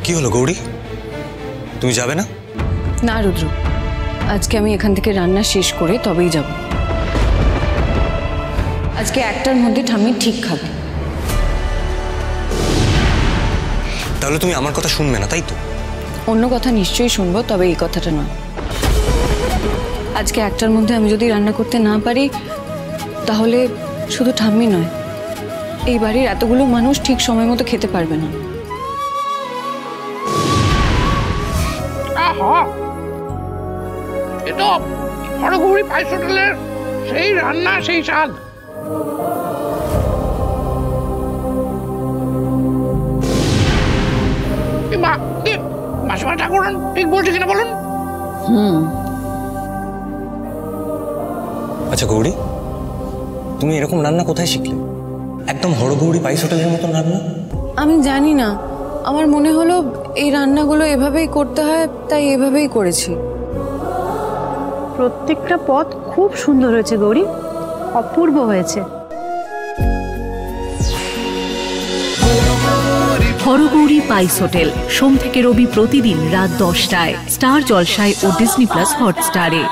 কি হলো গৌরী, তুমি যাবে না? না রুদ্র, আজকে আমি এখান থেকে রান্না শেষ করে তবেই যাব। আজকে একটার মধ্যে ঠাম্মি ঠিক খাবে। তাহলে তুমি আমার কথা শুনবে না, তাই তো? অন্য কথা নিশ্চয়ই শুনবো, তবে এই কথাটা নয়। আজকে একটার মধ্যে আমি যদি রান্না করতে না পারি, তাহলে শুধু ঠাম্মি নয়, এই বাড়ির এতগুলো মানুষ ঠিক সময় মতো খেতে পারবে না। এটা হরগৌরী পাইস হোটেলের সেই রান্না, সেই স্বাদ। মাসিমা ঠাকুরন ঠিক বলছে কিনা বলুন? আচ্ছা গৌরী, তুমি এরকম রান্না কোথায় শিখলে? একদম হরগৌরী পাইস হোটেলের মতন রান্না। আমি জানি না, আমার মনে হলো এই রান্নাগুলো এভাবেই করতে হয়, তাই এভাবেই করেছি। প্রত্যেকটা পদ খুব সুন্দর হয়েছে গৌরী, অপূর্ব হয়েছে। হরগৌরী পাইস হোটেল সোম থেকে রবি প্রতিদিন রাত 10টায় স্টার জলসায় ও ডিজনি প্লাস হটস্টারে।